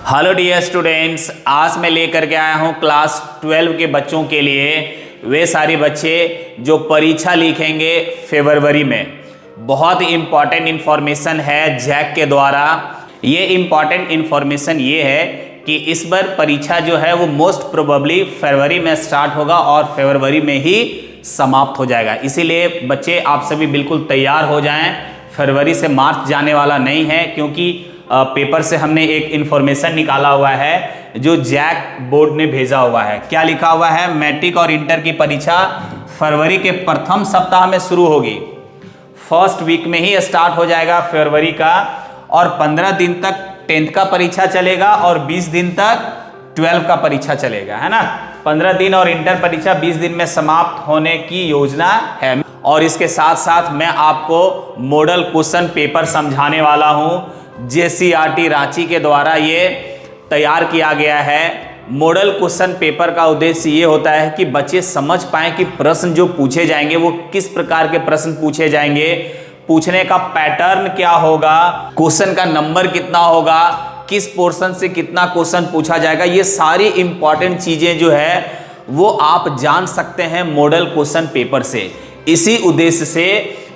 Hello dear students, आज मैं लेकर के आया हूँ क्लास 12 के बच्चों के लिए वे सारे बच्चे जो परीक्षा लिखेंगे फरवरी में। बहुत इम्पॉर्टेंट इन्फॉर्मेशन है जैक के द्वारा। ये इम्पॉर्टेंट इन्फॉर्मेशन ये है कि इस बार परीक्षा जो है वो मोस्ट प्रोबेबली फरवरी में स्टार्ट होगा और फरवरी में ही समाप्त हो जाएगा। इसीलिए बच्चे आप सभी बिल्कुल तैयार हो जाएं। फरवरी से मार्च जाने वाला नहीं है, क्योंकि पेपर से हमने एक इंफॉर्मेशन निकाला हुआ है जो जैक बोर्ड ने भेजा हुआ है। क्या लिखा हुआ है? मैट्रिक और इंटर की परीक्षा फरवरी के प्रथम सप्ताह में शुरू होगी। फर्स्ट वीक में ही स्टार्ट हो जाएगा फरवरी का, और 15 दिन तक 10th का परीक्षा चलेगा और 20 दिन तक 12 का परीक्षा चलेगा, है ना। 15 दिन और इंटर परीक्षा 20 दिन में समाप्त होने की योजना है। और इसके साथ साथ मैं आपको मॉडल क्वेश्चन पेपर समझाने वाला हूं। JCERT रांची के द्वारा ये तैयार किया गया है। मॉडल क्वेश्चन पेपर का उद्देश्य ये होता है कि बच्चे समझ पाएं कि प्रश्न जो पूछे जाएंगे वो किस प्रकार के प्रश्न पूछे जाएंगे, पूछने का पैटर्न क्या होगा, क्वेश्चन का नंबर कितना होगा, किस पोर्शन से कितना क्वेश्चन पूछा जाएगा। ये सारी इंपॉर्टेंट चीजें जो है वो आप जान सकते हैं मॉडल क्वेश्चन पेपर से। इसी उद्देश्य से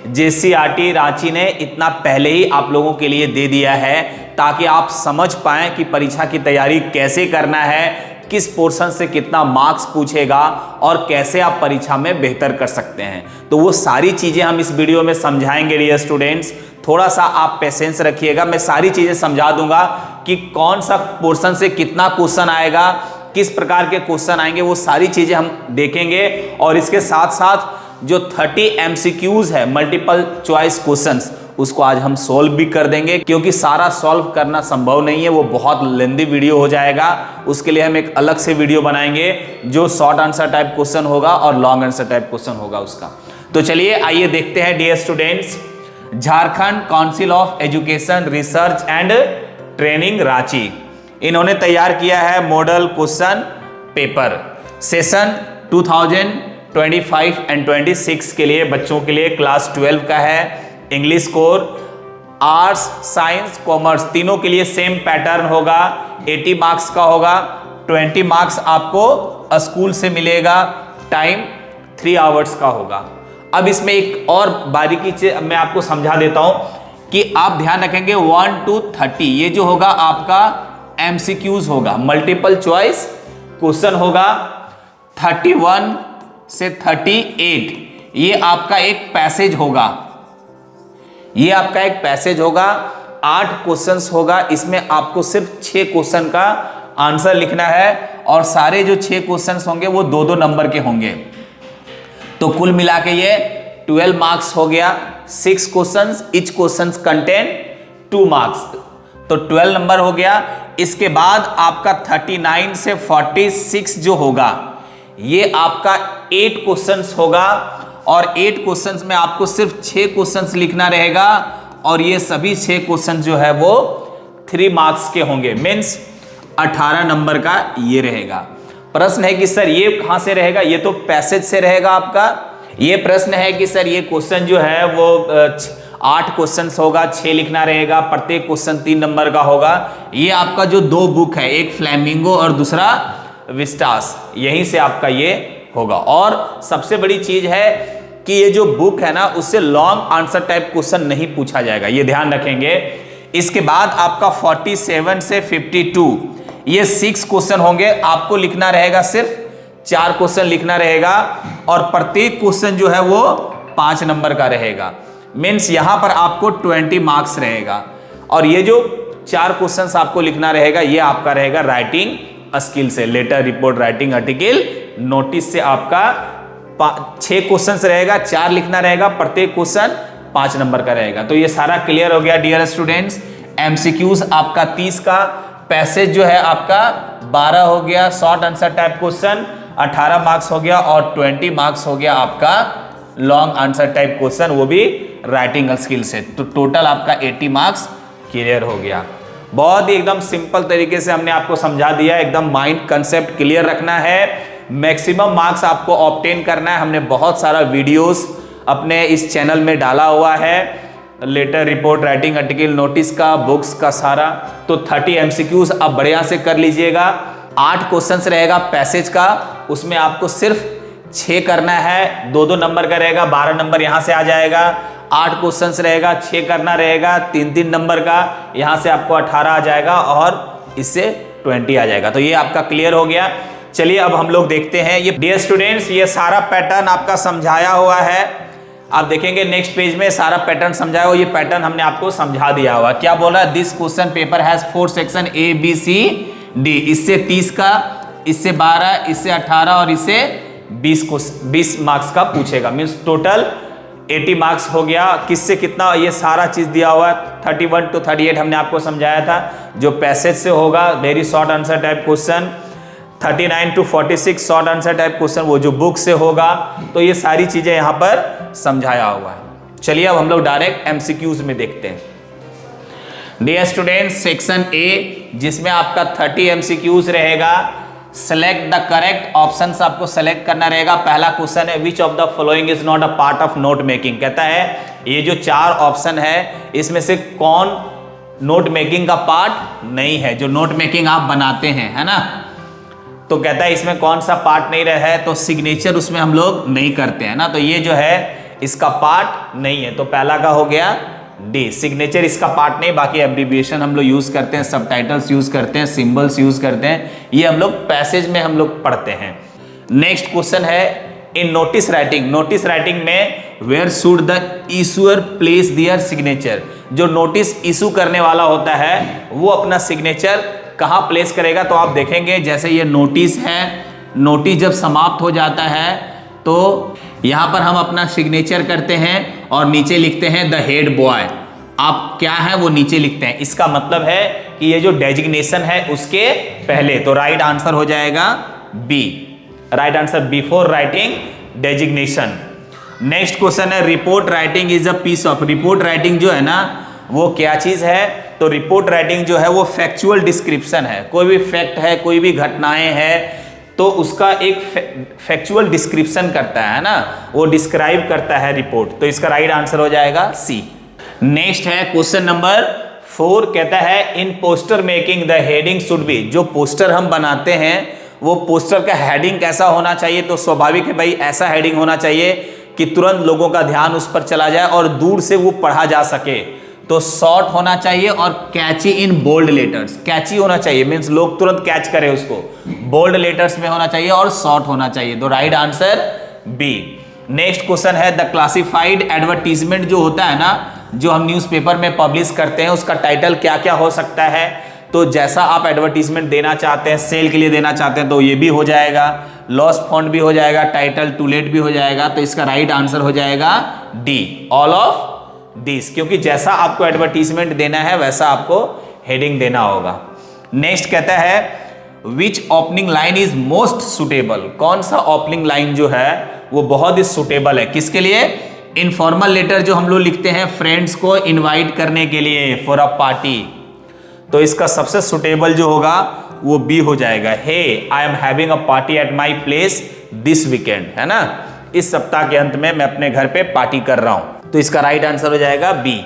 JCERT रांची ने इतना पहले ही आप लोगों के लिए दे दिया है, ताकि आप समझ पाएं कि परीक्षा की तैयारी कैसे करना है, किस पोर्शन से कितना मार्क्स पूछेगा और कैसे आप परीक्षा में बेहतर कर सकते हैं। तो वो सारी चीजें हम इस वीडियो में समझाएंगे डियर स्टूडेंट्स। थोड़ा सा आप पेशेंस रखिएगा, मैं सारी चीजें समझा दूंगा कि कौन सा पोर्शन से कितना क्वेश्चन आएगा, किस प्रकार के क्वेश्चन आएंगे, वो सारी चीजें हम देखेंगे। और इसके साथ साथ जो 30 MCQs है, मल्टीपल चॉइस क्वेश्चंस, उसको आज हम सॉल्व भी कर देंगे, क्योंकि सारा सॉल्व करना संभव नहीं है, वो बहुत लेंथी वीडियो हो जाएगा। उसके लिए हम एक अलग से वीडियो बनाएंगे जो शॉर्ट आंसर टाइप क्वेश्चन होगा और लॉन्ग आंसर टाइप क्वेश्चन होगा उसका। तो चलिए आइए देखते हैं dear students. Jharkhand council of education research and training Ranchi, इन्होंने तैयार किया है model question paper session 2025 and 26 के लिए, बच्चों के लिए क्लास 12 का है। English core, arts, science, commerce तीनों के लिए सेम पैटर्न होगा। 80 मार्क्स का होगा। 20 मार्क्स आपको स्कूल से मिलेगा। टाइम 3 आवर्स का होगा। अब इसमें एक और बारीकी से मैं आपको समझा देता हूं कि आप ध्यान रखेंगे 1 to 30 ये जो होगा आपका MCQs होगा, मल्टीपल चॉइस क्वेश्चन होगा। 31 से 38 ये आपका एक पैसेज होगा, ये आपका एक पैसेज होगा। 8 क्वेश्चंस होगा, इसमें आपको सिर्फ 6 क्वेश्चन का आंसर लिखना है, और सारे जो 6 क्वेश्चंस होंगे वो 2-2 नंबर के होंगे। तो कुल मिला के ये 12 मार्क्स हो गया। 6 questions, each questions contain 2 marks, तो 12 नंबर हो गया। इसके बाद आपका 39 से 46 जो होगा ये आपका 8 क्वेश्चंस होगा, और 8 क्वेश्चंस में आपको सिर्फ 6 क्वेश्चंस लिखना रहेगा, और ये सभी 6 क्वेश्चंस जो है वो 3 मार्क्स के होंगे, मीन्स 18 नंबर का ये रहेगा। प्रश्न है कि सर ये कहां से रहेगा? ये तो पैसेज से रहेगा आपका। ये प्रश्न है कि सर ये क्वेश्चन जो है वो 8 क्वेश्चंस होगा, 6 लिखना रहेगा, प्रत्येक क्वेश्चन 3 नंबर का होगा। ये आपका जो 2 बुक है, एक फ्लैमिंगो और दूसरा विस्टास, यहीं से आपका ये होगा। और सबसे बड़ी चीज है कि ये जो बुक है ना, उससे लॉन्ग आंसर टाइप क्वेश्चन नहीं पूछा जाएगा, ये ध्यान रखेंगे। इसके बाद आपका 47 से 52 ये 6 क्वेश्चन होंगे, आपको लिखना रहेगा सिर्फ 4 क्वेश्चन लिखना रहेगा, और प्रत्येक क्वेश्चन जो है वो 5 नंबर का रहेगा, मीन्स यहां पर आपको 20 मार्क्स रहेगा। और ये जो 4 क्वेश्चन आपको लिखना रहेगा ये आपका रहेगा राइटिंग स्किल से, letter, report, writing, article, notice से आपका 6 क्वेश्चंस रहेगा, 4 लिखना रहेगा, प्रत्येक क्वेश्चन 5 नंबर का रहेगा। तो ये सारा क्लियर हो गया डियर स्टूडेंट्स। MCQs आपका 30 का, पैसेज जो है आपका 12 हो गया, short answer type question 18 marks हो गया, और 20 मार्क्स हो गया आपका लॉन्ग आंसर टाइप क्वेश्चन, वो भी राइटिंग स्किल से। तो टोटल आपका 80 मार्क्स क्लियर हो गया। बहुत ही एकदम सिंपल तरीके से हमने आपको समझा दिया, एकदम माइंड कंसेप्ट क्लियर रखना है, मैक्सिमम मार्क्स आपको ऑब्टेन करना है। हमने बहुत सारा वीडियोस अपने इस चैनल में डाला हुआ है, letter, report, writing, article, notice का, बुक्स का सारा। तो 30 एमसीक्यूज आप बढ़िया से कर लीजिएगा। 8 क्वेश्चंस रहेगा पैसेज का, उसमें आपको सिर्फ 6 करना है, 2-2 नंबर का रहेगा, 12 नंबर यहां से आ जाएगा। 8 क्वेश्चंस रहेगा, 6 करना रहेगा, 3-3 नंबर का, यहां से आपको 18 आ जाएगा और इससे 20 आ जाएगा। तो ये आपका क्लियर हो गया। चलिए अब हम लोग देखते हैं। ये डियर स्टूडेंट्स, ये सारा पैटर्न आपका समझाया हुआ है। आप देखेंगे नेक्स्ट पेज में सारा पैटर्न समझाया हुआ। ये पैटर्न हमने आपको समझा दिया हुआ। क्या बोला? This question paper has 4 section A B C D। इससे 30 का, इससे 12, इससे 18 और इससे 20 मार्क्स का पूछेगा। मीन्स टोटल 80 मार्क्स हो गया। किससे कितना, ये सारा चीज दिया हुआ है। 31 to 38 हमने आपको समझाया था। जो पैसेज से होगा very short answer type question, 39 to 46 short answer type question वो जो बुक से होगा। तो ये सारी चीजें यहां पर समझाया हुआ है। चलिए अब हम लोग डायरेक्ट एमसीक्यूज में देखते हैं। डियर स्टूडेंट्स, सेक्शन ए जिसमें आपका 30 एमसीक्यूज रहेगा। सेलेक्ट द करेक्ट ऑप्शंस आपको सेलेक्ट करना रहेगा। पहला क्वेश्चन है which of the following is not a part of note making. कहता है ये जो 4 ऑप्शन है इसमें से कौन नोट मेकिंग का पार्ट नहीं है, जो नोट मेकिंग आप बनाते हैं, है ना। तो कहता है इसमें कौन सा पार्ट नहीं रहा है, तो सिग्नेचर उसमें हम लोग नहीं करते हैं ना। तो ये जो है इसका पार्ट नहीं है। तो पहला का हो गया डी, सिग्नेचर इसका पार्ट नहीं। बाकी एब्रिविएशन हम लोग यूज करते हैं, सबटाइटल्स यूज करते हैं, सिंबल्स यूज करते हैं, ये हम लोग पैसेज में हम लोग पढ़ते हैं। नेक्स्ट क्वेश्चन है in notice writing. Notice writing में where should the issuer place their signature. जो नोटिस इशू करने वाला होता है वो अपना सिग्नेचर कहाँ प्लेस करेगा। तो आप देखेंगे जैसे ये नोटिस है, नोटिस जब समाप्त हो जाता है तो यहां पर हम अपना सिग्नेचर करते हैं और नीचे लिखते हैं द हेड बॉय। आप क्या है वो नीचे लिखते हैं। इसका मतलब है कि ये जो डेजिग्नेशन है उसके पहले। तो राइट आंसर हो जाएगा B, right answer before writing designation. Next question है report writing is a piece of. Report writing जो है ना वो क्या चीज है, तो रिपोर्ट राइटिंग जो है वो फैक्चुअल डिस्क्रिप्शन है। कोई भी फैक्ट है, कोई भी घटनाएं हैं तो उसका एक फैक्चुअल डिस्क्रिप्शन करता है ना, वो डिस्क्राइब करता है रिपोर्ट। तो इसका राइट आंसर हो जाएगा सी। नेक्स्ट है क्वेश्चन नंबर 4। कहता है in poster making the heading should be. जो पोस्टर हम बनाते हैं वो पोस्टर का हेडिंग कैसा होना चाहिए, तो स्वाभाविक है भाई ऐसा हेडिंग होना चाहिए कि तुरंत लोगों का ध्यान उस पर चला जाए और दूर से वो पढ़ा जा सके। तो शॉर्ट होना चाहिए और कैची इन बोल्ड लेटर्स। कैची होना चाहिए मीन्स लोग तुरंत कैच करें उसको। बोल्ड लेटर्स में होना चाहिए और शॉर्ट होना चाहिए। तो right answer B. Next question है द क्लासिफाइड एडवर्टीजमेंट जो होता है ना, जो हम न्यूज़पेपर में पब्लिश करते हैं उसका टाइटल क्या क्या हो सकता है। तो जैसा आप एडवर्टीजमेंट देना चाहते हैं, सेल के लिए देना चाहते हैं तो ये भी हो जाएगा, लॉस फॉन्ट भी हो जाएगा, टाइटल टू लेट भी हो जाएगा। तो इसका राइट आंसर हो जाएगा डी, ऑल ऑफ दिस। क्योंकि जैसा आपको एडवर्टीजमेंट देना है वैसा आपको हेडिंग देना होगा। नेक्स्ट कहता है which opening line is most suitable. कौन सा ओपनिंग लाइन जो है वो बहुत ही सुटेबल है किसके लिए, इनफॉर्मल लेटर जो हम लोग लिखते हैं फ्रेंड्स को इनवाइट करने के लिए फॉर अ पार्टी। तो इसका सबसे सुटेबल जो होगा वो बी हो जाएगा। Hey I am having a party at my place this weekend, है ना, इस सप्ताह के अंत में मैं अपने घर पे पार्टी कर रहा हूं। तो इसका राइट आंसर हो जाएगा बी।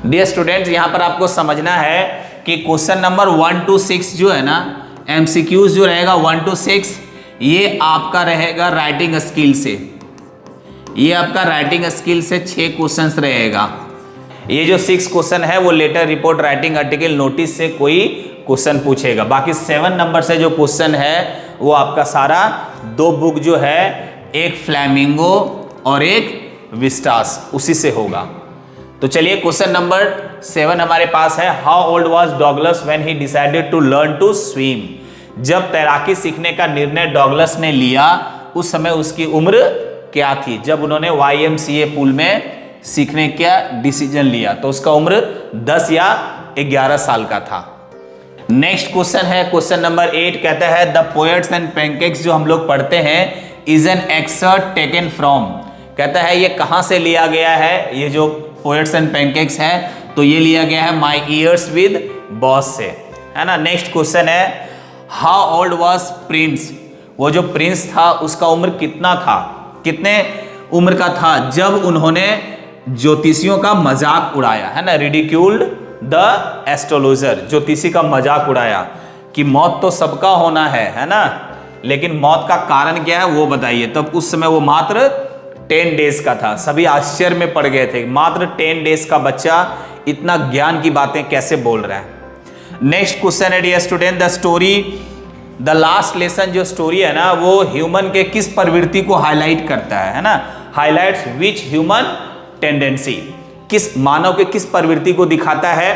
डियर स्टूडेंट्स, यहां पर आपको समझना है कि क्वेश्चन नंबर 1 to 6 जो है ना, एमसीक्यूज जो रहेगा 1 to 6 ये आपका रहेगा राइटिंग स्किल से। ये आपका राइटिंग स्किल से 6 क्वेश्चंस रहेगा। ये जो 6 क्वेश्चन है वो letter, report, writing, article, notice से कोई क्वेश्चन पूछेगा। बाकी 7 नंबर से जो क्वेश्चन है वो आपका सारा 2 बुक जो है, एक फ्लैमिंगो और एक विस्टास, उसी से होगा। तो चलिए क्वेश्चन नंबर 7 हमारे पास है how old was Douglas when he decided to learn to swim. जब तैराकी सीखने का निर्णय डॉगलस ने लिया उस समय उसकी उम्र क्या थी, जब उन्होंने YMCA पूल में सीखने का डिसीजन लिया तो उसका उम्र 10 या 11 साल का था। नेक्स्ट क्वेश्चन है क्वेश्चन नंबर 8। कहता है द पोएट्स एंड पैनकेक्स जो हम लोग पढ़ते हैं is an exert taken from. कहता है ये कहां से लिया गया है, ये जो पोएट्स एंड पैनकेक्स है तो ये लिया गया है माई ईयर्स विद बॉस से, है ना। नेक्स्ट क्वेश्चन है हाउ ओल्ड वाज प्रिंस। वो जो प्रिंस था उसका उम्र कितना था, कितने उम्र का था जब उन्होंने ज्योतिषियों का मजाक उड़ाया, है ना, रिडिक्यूल्ड द एस्ट्रोलॉजर, ज्योतिषी का मजाक उड़ाया कि मौत तो सबका होना है ना, लेकिन मौत का कारण क्या है वो बताइए। तब उस समय वो मात्र 10 डेज का था, सभी आश्चर्य में पड़ गए थे, मात्र 10 डेज का बच्चा इतना ज्ञान की बातें कैसे बोल रहा है। नेक्स्ट क्वेश्चन है dear student, the story, the last lesson जो स्टोरी है ना वो ह्यूमन के किस प्रवृत्ति को हाईलाइट करता है ना, हाईलाइट्स विच ह्यूमन टेंडेंसी, किस मानव के किस प्रवृत्ति को दिखाता है।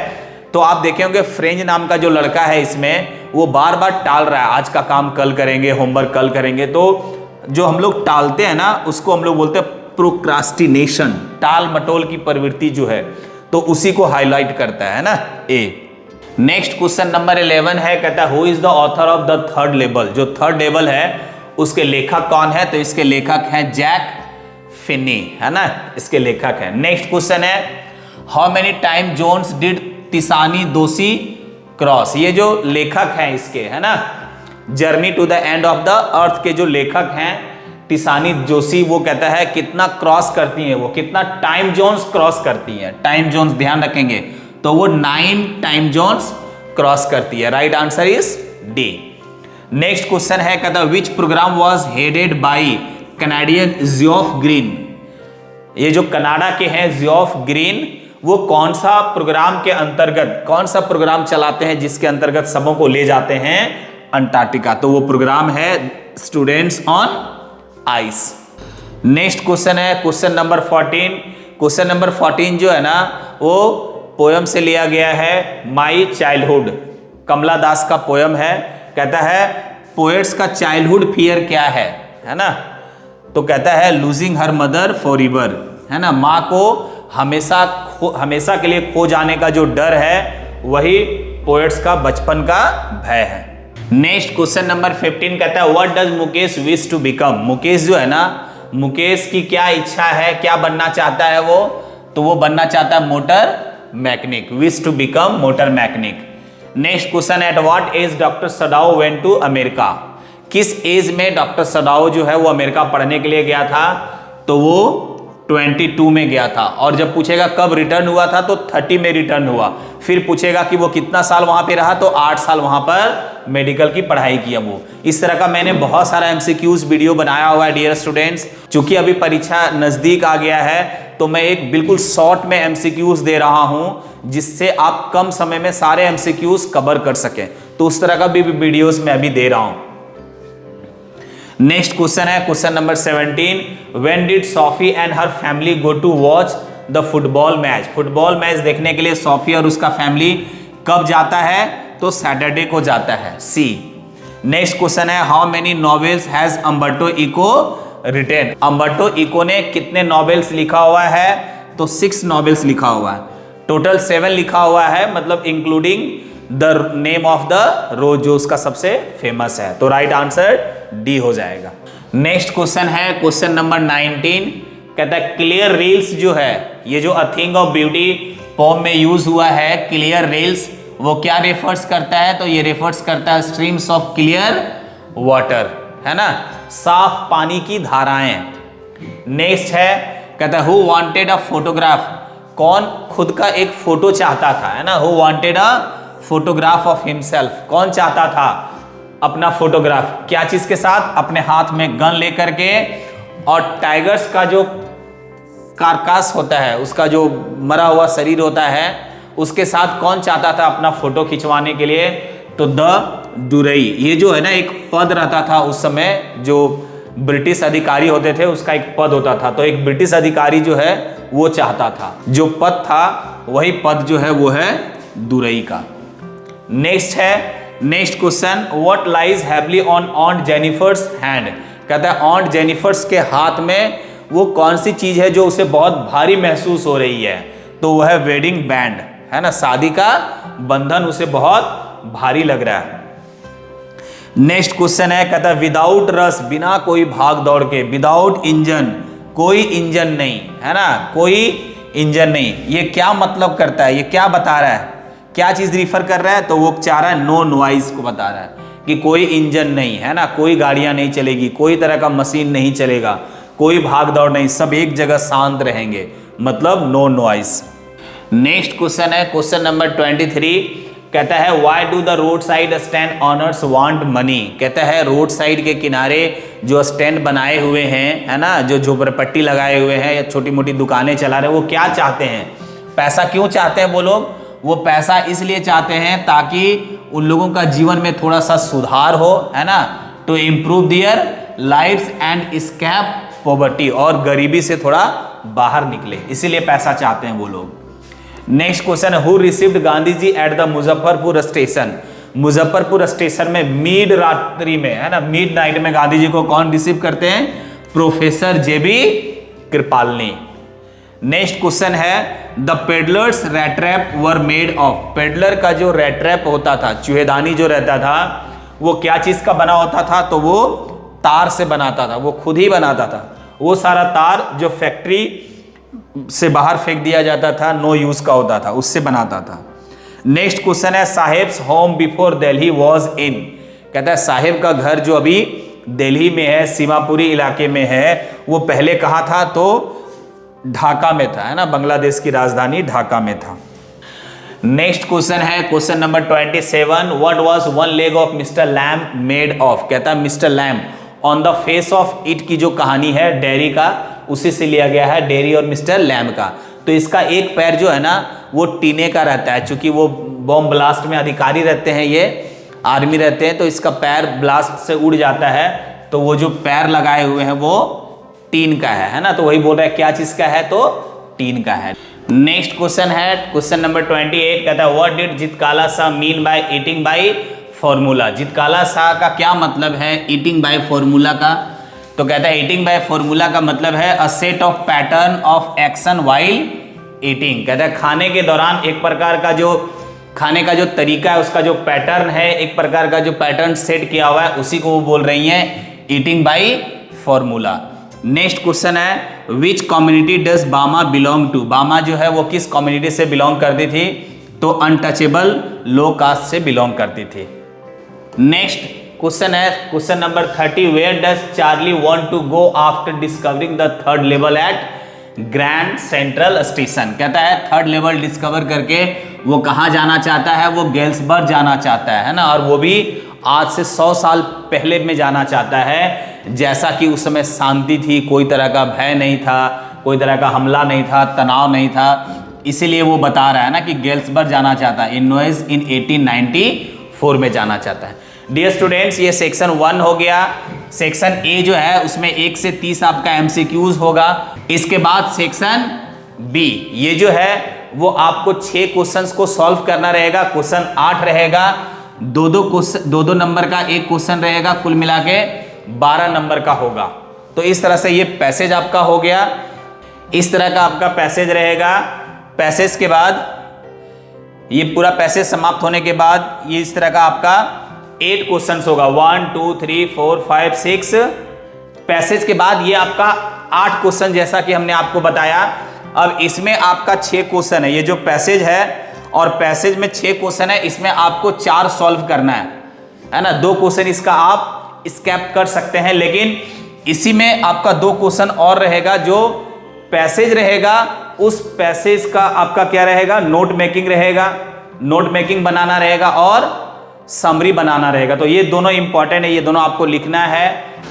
तो आप देखे होंगे फ्रेंच नाम का जो लड़का है इसमें वो बार बार टाल रहा है, आज का काम कल करेंगे, होमवर्क कल करेंगे। तो जो हम लोग टालते हैं ना उसको हम लोग बोलते हैं प्रोक्रास्टिनेशन, टाल मटोल की प्रवृत्ति जो है, तो उसी को हाईलाइट करता है ना ए। नेक्स्ट क्वेश्चन नंबर 11 है, कहता है who is the author of the third level, जो थर्ड लेवल है उसके लेखक कौन है, तो इसके लेखक हैं जैक फिनी, है ना, इसके लेखक है। नेक्स्ट क्वेश्चन है how many time zones did Tishani Doshi cross, ये जो लेखक हैं इसके, है ना, journey to the end of the earth के जो लेखक हैं तिसानी जोशी, वो कहता है कितना क्रॉस करती हैं वो, कितना टाइम जोन्स क्रॉस करती हैं, टाइम जोन्स ध्यान रखेंगे तो वो 9 टाइम जोन्स क्रॉस करती है। Right answer is D. Next question है, कहता विच programme was headed by Canadian Geoff green, ये जो कनाडा के हैं जियोफ ग्रीन, वो कौन सा प्रोग्राम के अंतर्गत, कौन सा प्रोग्राम चलाते हैं जिसके अंतर्गत सबों को ले जाते हैं अंटार्कटिका, तो वो प्रोग्राम है students on ice. Next question है क्वेश्चन नंबर 14, क्वेश्चन नंबर 14 जो है ना वो पोयम से लिया गया है, माई चाइल्डहुड, कमला दास का पोयम है। कहता है पोएट्स का चाइल्डहुड फियर क्या है ना, तो कहता है losing her mother for ever, है ना, माँ को हमेशा के लिए खो जाने का जो डर है वही पोएट्स का बचपन का भय है। नेक्स्ट क्वेश्चन नंबर 15 कहता है what does Mukesh wish to become, Mukesh जो है ना, मुकेश की क्या इच्छा है, क्या बनना चाहता है वो, तो वो बनना चाहता है motor mechanic, wish to become motor mechanic. Next question at what age doctor Sadao went to America, किस एज में डॉक्टर सदाओ जो है वो अमेरिका पढ़ने के लिए गया था, तो वो 22 में गया था। और जब पूछेगा कब रिटर्न हुआ था तो 30 में रिटर्न हुआ। फिर पूछेगा कि वो कितना साल वहां पे रहा, तो 8 साल वहां पर मेडिकल की पढ़ाई किया वो। इस तरह का मैंने बहुत सारा एमसीक्यूज वीडियो बनाया हुआ है डियर स्टूडेंट्स। चूंकि अभी परीक्षा नजदीक आ गया है तो मैं एक बिल्कुल शॉर्ट में एमसीक्यूज दे रहा हूं जिससे आप कम समय में सारे एमसीक्यूज कवर कर सकें, तो उस तरह का भी वीडियोस मैं अभी दे रहा हूं। नेक्स्ट क्वेश्चन है question number 17, when did Sophie and her family go to watch the football match, football match देखने के लिए सोफी और उसका फैमिली कब जाता है, तो सैटरडे को जाता है, सी। नेक्स्ट क्वेश्चन है how many novels has Umberto Eco written, Umberto Eco ने कितने नॉवेल्स लिखा हुआ है, तो 6 नॉवेल्स लिखा हुआ है, टोटल 7 लिखा हुआ है, मतलब including the name of the rose जो उसका सबसे फेमस है, तो राइट आंसर डी हो जाएगा। नेक्स्ट क्वेश्चन है क्वेश्चन नंबर 19, कहता है क्लियर रील्स जो है, ये जो a thing of beauty poem में यूज हुआ है, क्लियर रील्स, वो क्या रेफर्स करता है, तो ये रेफर्स करता है स्ट्रीम्स ऑफ क्लियर वाटर, है ना, साफ पानी की धाराएं। नेक्स्ट है कहता है हु वांटेड अ फोटोग्राफ, कौन खुद का एक फोटो चाहता था, है ना, who wanted a photograph of himself, कौन चाहता था अपना फोटोग्राफ, क्या चीज के साथ, अपने हाथ में गन लेकर के, और टाइगर्स का जो कारकास होता है, उसका जो मरा हुआ शरीर होता है, उसके साथ कौन चाहता था अपना फोटो खिंचवाने के लिए, तो द डुरई, ये जो है ना एक पद रहता था उस समय, जो ब्रिटिश अधिकारी होते थे उसका एक पद होता था, तो एक ब्रिटिश अधिकारी जो है वो चाहता था, जो पद था वही पद जो है वो है दुरई का। नेक्स्ट है next question, what lies heavily on ऑन्ट Jennifer's hand, कहता है ऑन्ट जेनिफर्स के हाथ में वो कौन सी चीज है जो उसे बहुत भारी महसूस हो रही है, तो वह है वेडिंग बैंड, है ना, शादी का बंधन उसे बहुत भारी लग रहा है। नेक्स्ट क्वेश्चन है कहता है विदाउट रस, बिना कोई भाग दौड़ के, विदाउट इंजन, कोई इंजन नहीं, है ना, कोई इंजन नहीं, ये क्या मतलब करता है, ये क्या बता रहा है, क्या चीज रिफर कर रहा है, तो वो चाह रहा है नो नॉइज को बता रहा है कि कोई इंजन नहीं, है ना, कोई गाड़ियां नहीं चलेगी, कोई तरह का मशीन नहीं चलेगा, कोई भाग दौड़ नहीं, सब एक जगह शांत रहेंगे, मतलब नो नॉइस। नेक्स्ट क्वेश्चन है क्वेश्चन नंबर 23, कहता है why do the road side stand honours want money. कहता है रोड साइड के किनारे जो स्टैंड बनाए हुए हैं, है ना, जो झोपड़पट्टी लगाए हुए हैं या छोटी मोटी दुकानें चला रहे हैं, वो क्या चाहते हैं, पैसा क्यों चाहते हैं वो लोग? वो पैसा इसलिए चाहते हैं ताकि उन लोगों का जीवन में थोड़ा सा सुधार हो, है ना, to improve their lifes and escape poverty, और गरीबी से थोड़ा बाहर निकले, इसीलिए पैसा चाहते हैं वो लोग। नेक्स्ट क्वेश्चन है who received Gandhi ji at the Muzaffarpur station. Muzaffarpur station में मिड रात्रि में, है ना, मिड नाइट में गांधी जी को कौन रिसीव करते हैं? प्रोफेसर जेबी कृपलानी। नेक्स्ट क्वेश्चन है the peddlers rattrap were made of. Peddler का जो रैट्रैप होता था, चूहेदानी जो रहता था, वो क्या चीज का बना होता था? तो वो तार से बनाता था, वो खुद ही बनाता था। वो सारा तार जो फैक्ट्री से बाहर फेंक दिया जाता था, नो यूज का होता था, उससे बनाता था। नेक्स्ट क्वेश्चन है Saheb's home before Delhi was in. कहता है साहेब का घर जो अभी दिल्ली में है, सीमापुरी इलाके में है, वो पहले कहाँ था? तो ढाका में था, है ना, बांग्लादेश की राजधानी ढाका में था। नेक्स्ट क्वेश्चन है question number 27, what was one leg of mister lamb made of. कहता है mister lamb on the face of it की जो कहानी है डेयरी का, उसी से लिया गया है, डेयरी और मिस्टर लैम्ब का। तो इसका एक पैर जो है ना वो टीने का रहता है, चूंकि वो बॉम्ब ब्लास्ट में अधिकारी रहते हैं, ये आर्मी रहते हैं, तो इसका पैर ब्लास्ट से उड़ जाता है, तो वो जो पैर लगाए हुए हैं वो टीन का है ना, तो वही बोल रहा है क्या चीज का है? तो टीन का है। नेक्स्ट क्वेश्चन है क्वेश्चन नंबर 28, कहता है व्हाट डिड जितकाला शाह mean by eating by formula. जितकाला शाह का क्या मतलब है ईटिंग बाय फॉर्मूला का? तो कहता है ईटिंग बाय फॉर्मूला का मतलब है a set of pattern of action while eating. कहता है खाने के दौरान एक प्रकार का जो खाने का जो तरीका है, उसका जो पैटर्न है, एक प्रकार का जो पैटर्न सेट किया हुआ है, उसी को वो बोल रही हैं eating by formula. Next question है विच कम्युनिटी डज बामा बिलोंग टू। बामा जो है वो किस कम्युनिटी से बिलोंग करती थी? तो अनटचेबल लो कास्ट से बिलोंग करती थी। नेक्स्ट क्वेश्चन है question number 30, where does Charlie want to go after discovering the third level at Grand Central station. कहता है थर्ड लेवल डिस्कवर करके वो कहाँ जाना चाहता है? वो गेल्सबर्ग जाना चाहता है ना, और वो भी आज से 100 साल पहले में जाना चाहता है, जैसा कि उस समय शांति थी, कोई तरह का भय नहीं था, कोई तरह का हमला नहीं था, तनाव नहीं था, इसीलिए वो बता रहा है ना कि गेल्सबर्ग जाना चाहता है, इलिनॉइस इन 1894 में जाना चाहता है। डियर स्टूडेंट्स, ये सेक्शन 1 हो गया। सेक्शन ए जो है उसमें 1 से 30 आपका एमसीक्यूज होगा। इसके बाद सेक्शन बी, ये जो है वो आपको 6 क्वेश्चंस को सॉल्व करना रहेगा। क्वेश्चन 8 रहेगा, दो नंबर का एक क्वेश्चन रहेगा, कुल मिला के 12 नंबर का होगा। तो इस तरह से ये पैसेज आपका हो गया, इस तरह का आपका पैसेज रहेगा। पैसेज के बाद ये पूरा पैसेज समाप्त होने के बाद ये इस तरह का आपका 8 क्वेश्चंस होगा, 1 2 3 4 5 6। पैसेज के बाद ये आपका 8 क्वेश्चन, जैसा कि हमने आपको बताया। अब इसमें आपका 6 क्वेश्चन है, ये जो पैसेज है और पैसेज में 6 क्वेश्चन है, इसमें आपको 4 सॉल्व करना है ना। 2 क्वेश्चन इसका आप स्किप कर सकते हैं, लेकिन इसी में आपका 2 क्वेश्चन और रहेगा। जो पैसेज रहेगा उस पैसेज का आपका क्या रहेगा? नोट मेकिंग रहेगा, नोट मेकिंग बनाना रहेगा और समरी बनाना रहेगा। तो ये दोनों इंपॉर्टेंट है, ये दोनों आपको लिखना है।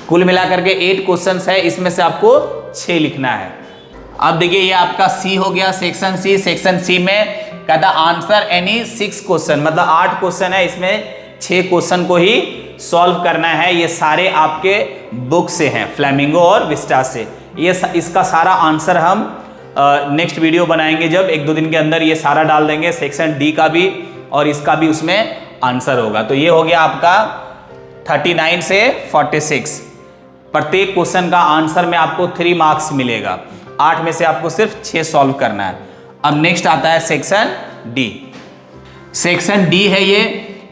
कुल मिलाकर के 8 क्वेश्चंस है, इसमें से आपको 6 लिखना है। अब देखिए ये आपका सी हो गया, सेक्शन सी। सेक्शन सी में कहता आंसर एनी 6 क्वेश्चन, मतलब 8 क्वेश्चन है, इसमें 6 क्वेश्चन को ही सॉल्व करना है। ये सारे आपके बुक से हैं, फ्लेमिंगो और विस्टा से। ये इसका सारा आंसर हम नेक्स्ट वीडियो बनाएंगे, जब 1-2 दिन के अंदर ये सारा डाल देंगे। सेक्शन डी का भी और इसका भी उसमें आंसर होगा। तो ये हो गया आपका 39 से 46। प्रत्येक क्वेश्चन का आंसर में आपको 3 मार्क्स मिलेगा। 8 में से आपको सिर्फ 6 सॉल्व करना है। अब नेक्स्ट आता है सेक्शन डी। सेक्शन डी है ये,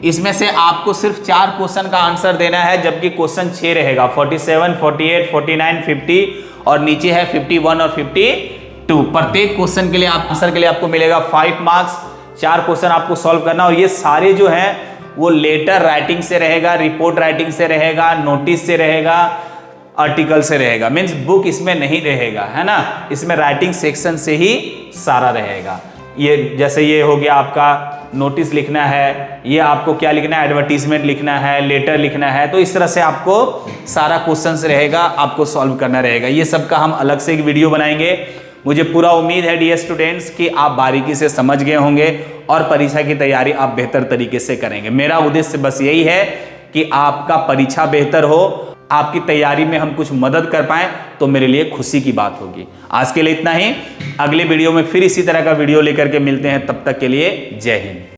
इसमें से आपको सिर्फ 4 क्वेश्चन का आंसर देना है, जबकि क्वेश्चन 6 रहेगा, 47, 48, 49, 50 और नीचे है 51 और 52। प्रत्येक क्वेश्चन के लिए आंसर के लिए आपको मिलेगा 5 मार्क्स। 4 क्वेश्चन आपको सॉल्व करना, और ये सारे जो हैं वो लेटर राइटिंग से रहेगा, रिपोर्ट राइटिंग से रहेगा, नोटिस से रहेगा, आर्टिकल से रहेगा, मीन्स बुक इसमें नहीं रहेगा, है ना। इसमें राइटिंग सेक्शन से ही सारा रहेगा। ये जैसे ये हो गया आपका नोटिस लिखना है, ये आपको क्या लिखना है, एडवर्टीजमेंट लिखना है, लेटर लिखना है, तो इस तरह से आपको सारा क्वेश्चंस रहेगा, आपको सॉल्व करना रहेगा। ये सब का हम अलग से एक वीडियो बनाएंगे। मुझे पूरा उम्मीद है डियर स्टूडेंट्स कि आप बारीकी से समझ गए होंगे और परीक्षा की तैयारी आप बेहतर तरीके से करेंगे। मेरा उद्देश्य बस यही है कि आपका परीक्षा बेहतर हो, आपकी तैयारी में हम कुछ मदद कर पाएं तो मेरे लिए खुशी की बात होगी। आज के लिए इतना ही, अगले वीडियो में फिर इसी तरह का वीडियो लेकर के मिलते हैं, तब तक के लिए जय हिंद।